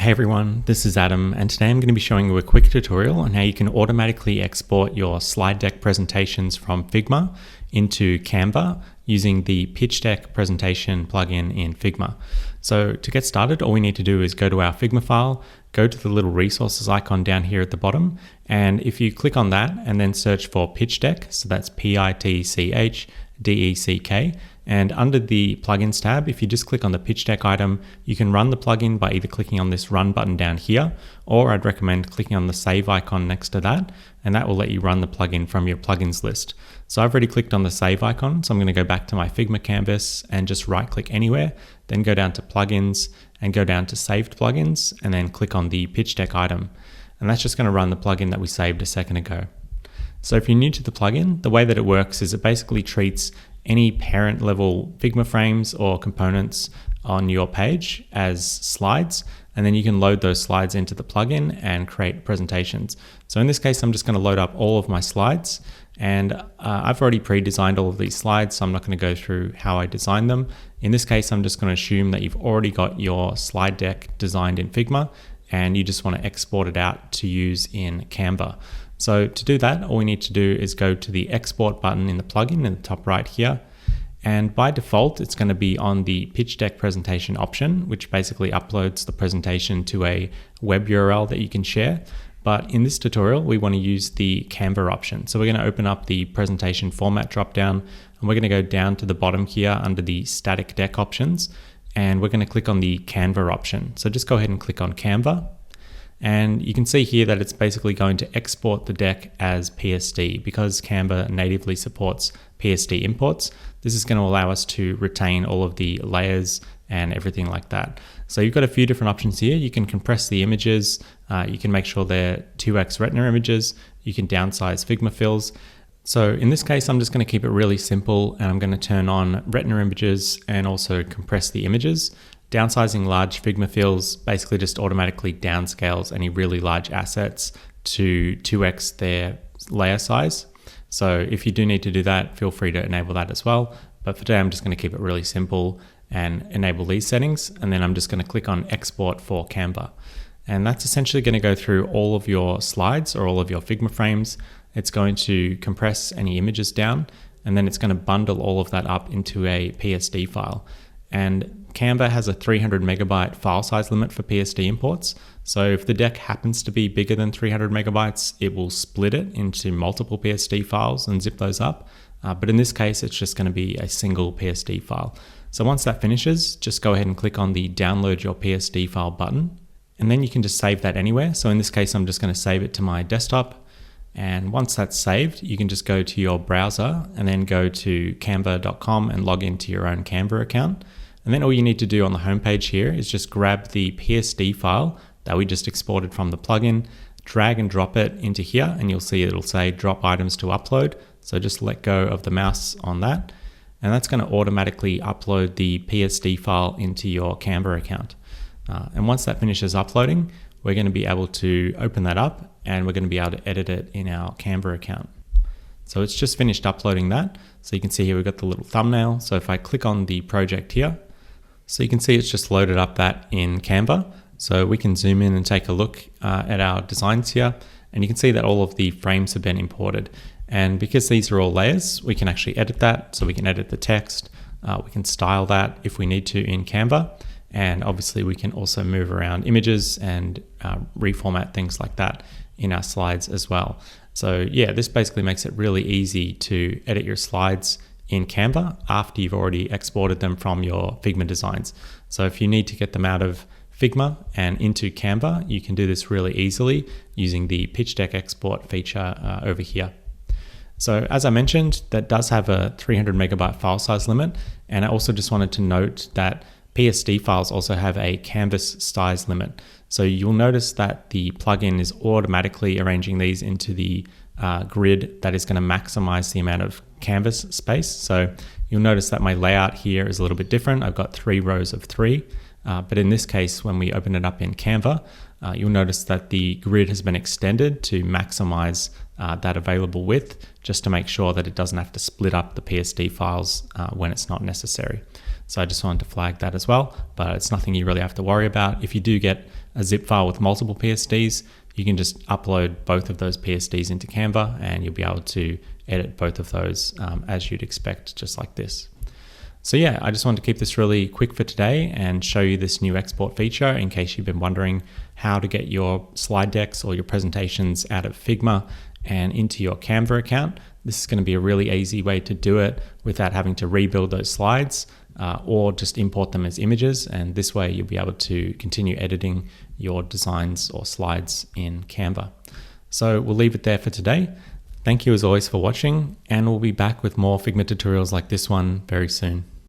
Hey everyone, this is Adam, and today I'm going to be showing you a quick tutorial on how you can automatically export your slide deck presentations from Figma into Canva using the Pitchdeck presentation plugin in Figma. So to get started, all we need to do is go to our Figma file, go to the little resources icon down here at the bottom, and if you click on that and then search for Pitchdeck, so that's Pitchdeck, and under the plugins tab, if you just click on the Pitchdeck item, you can run the plugin by either clicking on this run button down here, or I'd recommend clicking on the save icon next to that, and that will let you run the plugin from your plugins list. So I've already clicked on the save icon, so I'm going to go back to my Figma canvas and just right click anywhere, then go down to plugins and go down to saved plugins, and then click on the Pitchdeck item. And that's just going to run the plugin that we saved a second ago. So if you're new to the plugin, the way that it works is it basically treats any parent level Figma frames or components on your page as slides, and then you can load those slides into the plugin and create presentations. So in this case, I'm just going to load up all of my slides, and I've already pre-designed all of these slides, so I'm not going to go through how I designed them. In this case, I'm just going to assume that you've already got your slide deck designed in Figma and you just want to export it out to use in Canva. So to do that, all we need to do is go to the export button in the plugin in the top right here. And by default, it's going to be on the pitch deck presentation option, which basically uploads the presentation to a web URL that you can share. But in this tutorial, we want to use the Canva option. So we're going to open up the presentation format dropdown, and we're going to go down to the bottom here under the static deck options, and we're going to click on the Canva option. So just go ahead and click on Canva. And you can see here that it's basically going to export the deck as PSD because Canva natively supports PSD imports. This is going to allow us to retain all of the layers and everything like that. So you've got a few different options here. You can compress the images. You can make sure they're 2x retina images. You can downsize Figma fills. So in this case, I'm just going to keep it really simple, and I'm going to turn on retina images and also compress the images. Downsizing large Figma fills basically just automatically downscales any really large assets to 2x their layer size. So if you do need to do that, feel free to enable that as well. But for today, I'm just going to keep it really simple and enable these settings. And then I'm just going to click on export for Canva. And that's essentially going to go through all of your slides or all of your Figma frames. It's going to compress any images down, and then it's going to bundle all of that up into a PSD file. And Canva has a 300 megabyte file size limit for PSD imports. So if the deck happens to be bigger than 300 megabytes, it will split it into multiple PSD files and zip those up. But in this case, it's just going to be a single PSD file. So once that finishes, just go ahead and click on the download your PSD file button, and then you can just save that anywhere. So in this case, I'm just going to save it to my desktop. And once that's saved, you can just go to your browser and then go to canva.com and log into your own Canva account. And then all you need to do on the homepage here is just grab the PSD file that we just exported from the plugin, drag and drop it into here, and you'll see it'll say drop items to upload. So just let go of the mouse on that, and that's going to automatically upload the PSD file into your Canva account. And once that finishes uploading, we're going to be able to open that up, and we're going to be able to edit it in our Canva account. So it's just finished uploading that. So you can see here we've got the little thumbnail. So if I click on the project here, so you can see it's just loaded up that in Canva. So we can zoom in and take a look at our designs here, and you can see that all of the frames have been imported. And because these are all layers, we can actually edit that. So we can edit the text, we can style that if we need to in Canva. And obviously we can also move around images and reformat things like that in our slides as well. So yeah, this basically makes it really easy to edit your slides in Canva after you've already exported them from your Figma designs. So if you need to get them out of Figma and into Canva, you can do this really easily using the pitch deck export feature over here. So as I mentioned, that does have a 300 megabyte file size limit. And I also just wanted to note that PSD files also have a canvas size limit. So you'll notice that the plugin is automatically arranging these into the grid that is going to maximize the amount of canvas space. So you'll notice that my layout here is a little bit different. I've got 3 rows of 3, but in this case, when we open it up in Canva, you'll notice that the grid has been extended to maximize that available width, just to make sure that it doesn't have to split up the PSD files when it's not necessary. So I just wanted to flag that as well, but it's nothing you really have to worry about. If you do get a zip file with multiple PSDs, you can just upload both of those PSDs into Canva and you'll be able to edit both of those as you'd expect, just like this. So yeah, I just wanted to keep this really quick for today and show you this new export feature in case you've been wondering how to get your slide decks or your presentations out of Figma and into your Canva account. This is going to be a really easy way to do it without having to rebuild those slides or just import them as images. And this way you'll be able to continue editing your designs or slides in Canva. So we'll leave it there for today. Thank you as always for watching, and we'll be back with more Figma tutorials like this one very soon.